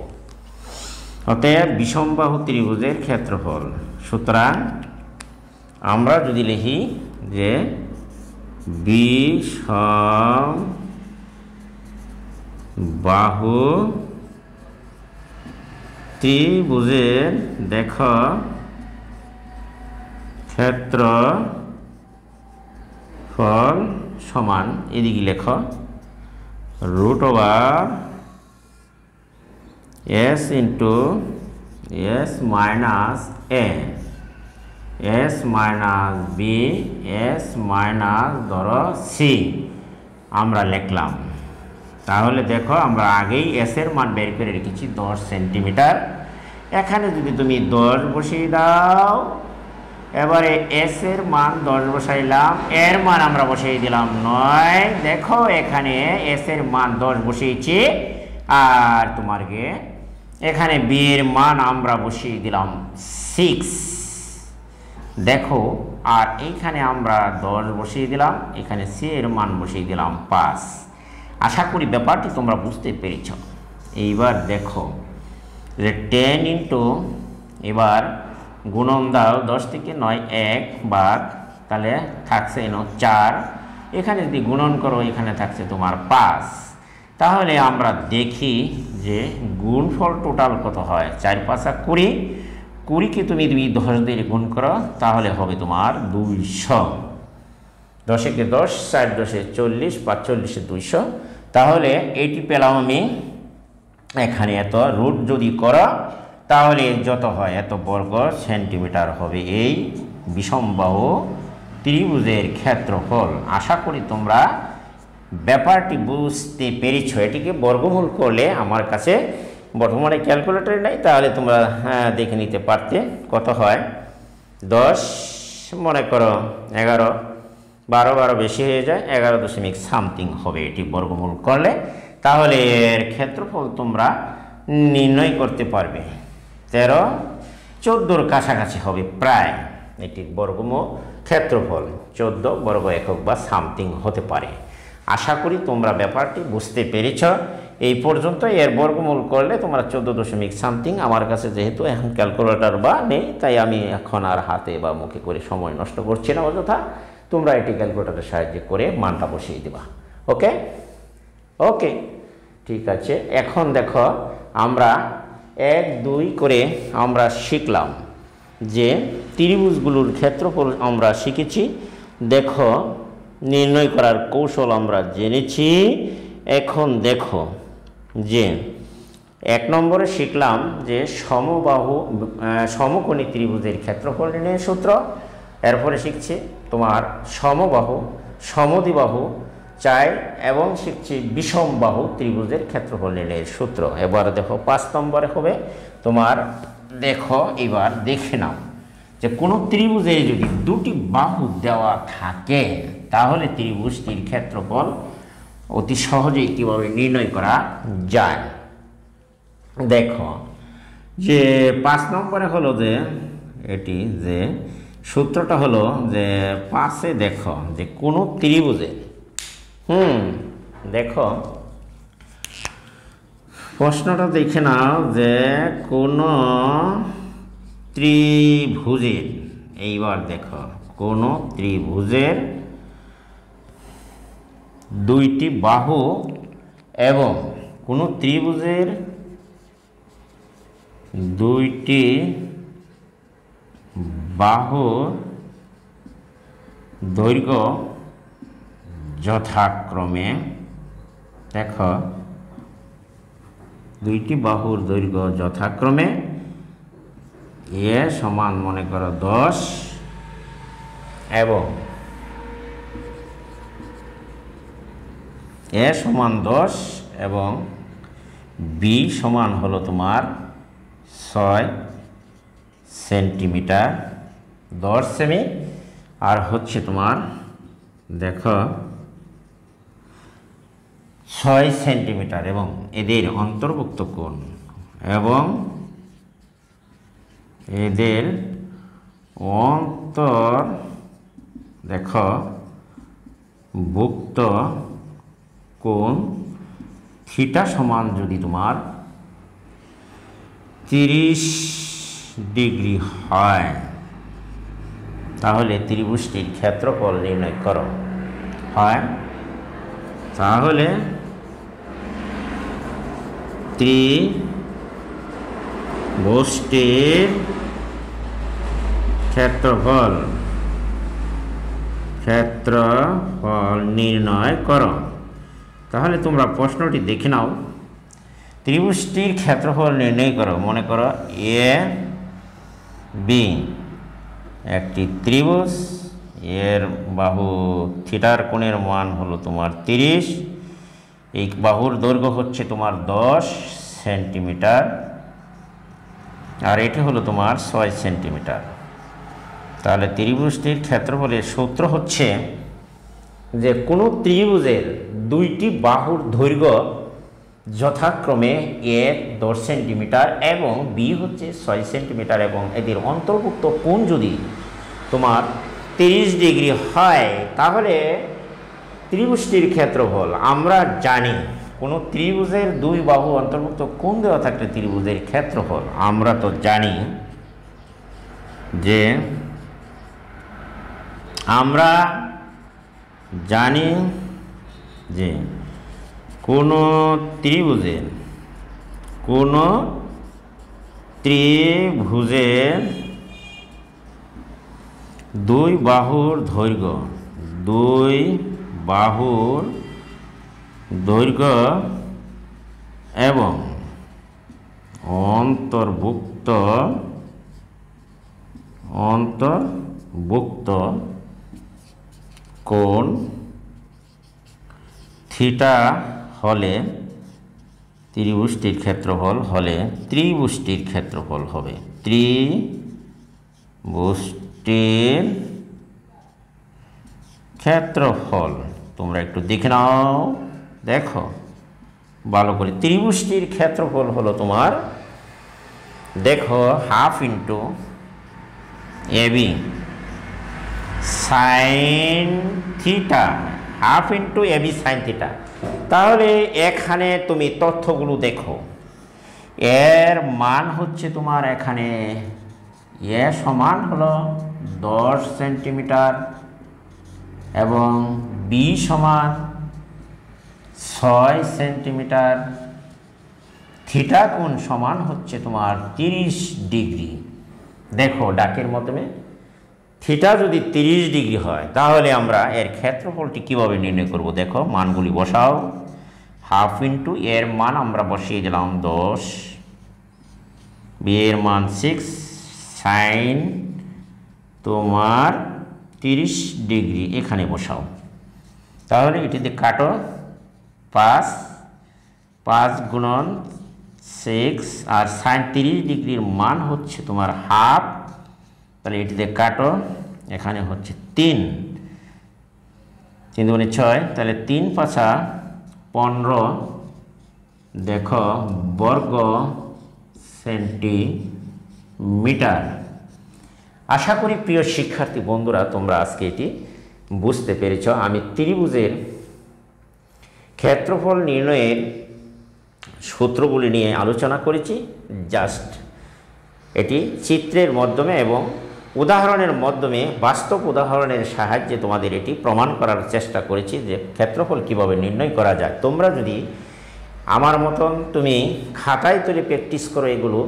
অতএব বিষমবাহু ত্রিভুজের ক্ষেত্রফল, সুতরাং আমরা যদি লিখি যে বিষমবাহু ত্রিভুজের দেখো ক্ষেত্রফল সমান, এদিকে লেখো root over S into S minus A S minus B S minus ধরো সি আমরা লিখলাম। তাহলে দেখো আমরা আগেই এস এর মান বের করে রেখেছি 10 সেন্টিমিটার। এখানে যদি তুমি 10 বসিয়ে দাও, এবারে এস এর মান 10 বসাইলাম, এর মান আমরা বসিয়ে দিলাম 9। দেখো এখানে এস এর মান 10 বসিয়েছি, আর তোমারকে এখানে বি এর মান আমরা বসিয়ে দিলাম 6। দেখো, আর এইখানে আমরা 10 বসিয়ে দিলাম, এখানে সি এর মান বসিয়ে দিলাম 5। আশা করি ব্যাপারটি তোমরা বুঝতে পেরেছ। এইবার দেখো যে 10 ইন্টু, এবার গুণন দাও 10 থেকে 9 1 বার, তাহলে থাকছে 4। এখানে যদি গুণন করো, এখানে থাকছে তোমার 5। তাহলে আমরা দেখি যে গুণফল টোটাল কত হয়। 4 5 20, 20কে তুমি 10 দিয়ে গুণ করো, তাহলে হবে তোমার 200। 10 কে 10, 4 10 40, 5 40 200। তাহলে এটি পেলাম আমি। এখানে এত রুট যদি করো, তাহলে যত হয় এত বর্গ সেন্টিমিটার হবে এই বিষমবাহু ত্রিভুজের ক্ষেত্রফল। আশা করি তোমরা ব্যাপারটি বুঝতে পেরেছ। এটিকে বর্গমূল করলে, আমার কাছে বর্তমানে ক্যালকুলেটর নাই, তাহলে তোমরা দেখে নিতে পারতে কত হয়। 10 মনে করো 11, 12 বেশি হয়ে যায়, 11 দশমিক সামথিং হবে এটি বর্গমূল করলে। তাহলে এর ক্ষেত্রফল তোমরা নির্ণয় করতে পারবে। 13, 14 কাছাকাছি হবে প্রায় এটির বর্গমূল ক্ষেত্রফল। 14 বর্গ একক বা সামথিং হতে পারে। আশা করি তোমরা ব্যাপারটি বুঝতে পেরেছ। এই পর্যন্ত এর বর্গমূল করলে তোমরা 14 দশমিক সামথিং। আমার কাছে যেহেতু এখন ক্যালকুলেটর বা নেই, তাই আমি এখন আর হাতে বা মুখে করে সময় নষ্ট করছি না অযথা। তোমরা এটি ক্যালকুলেটরের সাহায্যে করে মানটা বসিয়ে দেবা। ওকে ওকে, ঠিক আছে। এখন দেখো আমরা 1 2 করে আমরা শিখলাম যে ত্রিভুজগুলোর ক্ষেত্রফল আমরা শিখেছি। দেখো নির্ণয় করার কৌশল আমরা জেনেছি। এখন দেখো যে 1 নম্বরে শিখলাম যে সমবাহু সমকোণী ত্রিভুজের ক্ষেত্রফল নির্ণয়ের সূত্র। এরপরে শিখছি তোমার সমবাহু সমদ্বিবাহু চাই, এবং শিখছি বিষমবাহু ত্রিভুজের ক্ষেত্রফল নির্ণয়ের সূত্র। এবার দেখো 5 নম্বরে হবে তোমার, দেখো এবার দেখে নাও যে কোনো ত্রিভুজে যদি দুটি বাহু দেওয়া থাকে, তাহলে ত্রিভুজটির ক্ষেত্রফল অতি সহজেই কীভাবে নির্ণয় করা যায়। দেখো যে 5 নম্বরে হলো যে এটি যে সূত্রটা হলো যে 5-এ দেখো যে কোনো ত্রিভুজে দেখো প্রশ্নটা দেখে নাও যে কোনো ত্রিভুজের, এইবার দেখো কোনো ত্রিভুজের দুইটি বাহু এবং কোনো ত্রিভুজের দুইটি বাহু দৈর্ঘ্য যথাক্রমে দেখো দুইটি বাহুর দৈর্ঘ্য যথাক্রমে এ সমান মনে করো 10 এবং এ সমান 10 এবং বি সমান হলো তোমার 6 সেন্টিমিটার 10 সেমি আর হচ্ছে তোমার দেখো 6 সেন্টিমিটার এবং এদের অন্তর্ভুক্ত কোণ এবং এদের দেখো ভুক্ত কোণ থিটা সমান যদি তোমার 30 ডিগ্রি হয় তাহলে ত্রিভুজটির ক্ষেত্রফল নির্ণয় করো। হয় তাহলে ত্রিভুজটির ক্ষেত্রফল নির্ণয় করো। তাহলে তোমরা প্রশ্নটি দেখে নাও। ত্রিভুজটির ক্ষেত্রফল নির্ণয় করো। মনে করো এ বি একটি ত্রিভুজ, এর বাহু থিটার কোণের মান হলো তোমার 30, এই বাহুর দৈর্ঘ্য হচ্ছে তোমার 10 সেন্টিমিটার আর এটি হলো তোমার 6 সেন্টিমিটার। তাহলে ত্রিভুজটির ক্ষেত্রফলের সূত্র হচ্ছে যে কোনো ত্রিভুজের দুইটি বাহুর দৈর্ঘ্য যথাক্রমে এ 10 সেন্টিমিটার এবং বি হচ্ছে 6 সেন্টিমিটার এবং এদের অন্তর্ভুক্ত কোণ যদি তোমার 30 ডিগ্রি হয় তাহলে ত্রিভুজটির ক্ষেত্রফল। আমরা জানি কোনো ত্রিভুজের দুই বাহু অন্তর্ভুক্ত কোণ দেওয়া থাকলে ত্রিভুজের ক্ষেত্রফল আমরা তো জানি যে কোনো ত্রিভুজের দুই বাহুর দৈর্ঘ্য এবং অন্তর্ভুক্ত কোণ থিটা হলে ত্রিভুজটির ক্ষেত্রফল হবে। ত্রিভুজটির ক্ষেত্রফল তোমরা একটু দেখে নাও, দেখো ভালো করে। ত্রিভুজটির ক্ষেত্রফল হলো তোমার দেখো half into AB sine theta, half into AB sine theta. তাহলে এখানে তুমি তথ্যগুলো দেখো। এর মান হচ্ছে তোমার এখানে এ সমান হলো 10 সেন্টিমিটার এবং বি সমান 6 সেন্টিমিটার, থিটা কোণ সমান হচ্ছে তোমার 30 ডিগ্রি। দেখো ডাকের মাধ্যমে থিটা যদি 30 ডিগ্রি হয় তাহলে আমরা এর ক্ষেত্রফলটি কিভাবে নির্ণয় করব। দেখো মানগুলি বসাও। হাফ ইন্টু এর মান আমরা বসিয়ে দিলাম 10, বি এর মান 6, সাইন তোমার 30 ডিগ্রি এখানে বসাও। তাহলে এটিতে কাটো 5 গুণন 6 আর সাইন 30 ডিগ্রির মান হচ্ছে তোমার হাফ। তাহলে এটিতে কাটো, এখানে হচ্ছে 3 দুগুণে 6, তাহলে 3 পাঁচা 15 দেখো বর্গ সেন্টিমিটার। আশা করি প্রিয় শিক্ষার্থী বন্ধুরা তোমরা আজকে এটি বুঝতে পেরেছ। আমি ত্রিভুজের ক্ষেত্রফল নির্ণয়ের সূত্রগুলি নিয়ে আলোচনা করেছি। জাস্ট এটি চিত্রের মাধ্যমে এবং উদাহরণের মাধ্যমে, বাস্তব উদাহরণের সাহায্যে তোমাদের এটি প্রমাণ করার চেষ্টা করেছি যে ক্ষেত্রফল কিভাবে নির্ণয় করা যায়। তোমরা যদি আমার মতন তুমি খাতায় তুলে প্র্যাকটিস করো এগুলো,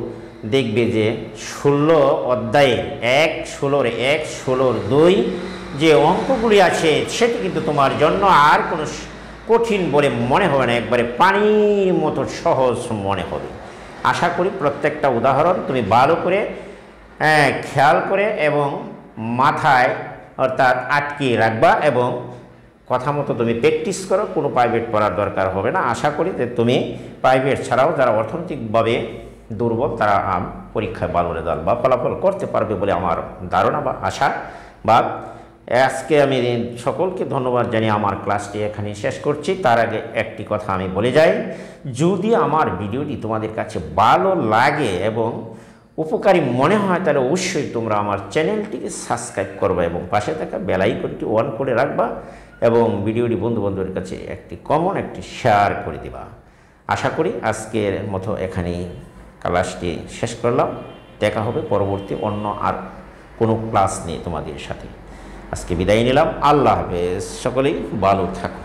দেখবে যে 16 অধ্যায়ের 1, 16-2 যে অঙ্কগুলি আছে সেটি কিন্তু তোমার জন্য আর কোনো কঠিন বলে মনে হবে না, একবারে পানির মতো সহজ মনে হবে। আশা করি প্রত্যেকটা উদাহরণ তুমি ভালো করে খেয়াল করে এবং মাথায় অর্থাৎ আটকিয়ে রাখবা এবং কথা মতো তুমি প্র্যাকটিস করো। কোনো প্রাইভেট পড়ার দরকার হবে না। আশা করি যে তুমি প্রাইভেট ছাড়াও যারা অর্থনৈতিকভাবে দুর্বল তারা পরীক্ষায় ভালো রেজাল্ট বা ফলাফল করতে পারবে বলে আমার ধারণা বা আশা। বা আজকে আমি সকলকে ধন্যবাদ জানিয়ে আমার ক্লাসটি এখানে শেষ করছি। তার আগে একটি কথা আমি বলে যাই, যদি আমার ভিডিওটি তোমাদের কাছে ভালো লাগে এবং উপকারী মনে হয় তাহলে অবশ্যই তোমরা আমার চ্যানেলটিকে সাবস্ক্রাইব করবে এবং পাশে থাকা বেল আইকনটি অন করে রাখবা এবং ভিডিওটি বন্ধুবান্ধবের কাছে একটি শেয়ার করে দিবা। আশা করি আজকের মতো এখানেই ক্লাসটি শেষ করলাম। দেখা হবে পরবর্তী অন্য আর কোনো ক্লাস নিয়ে তোমাদের সাথে। আজকে বিদায় নিলাম। আল্লাহ হাফেজ। সকলেই ভালো থাকো।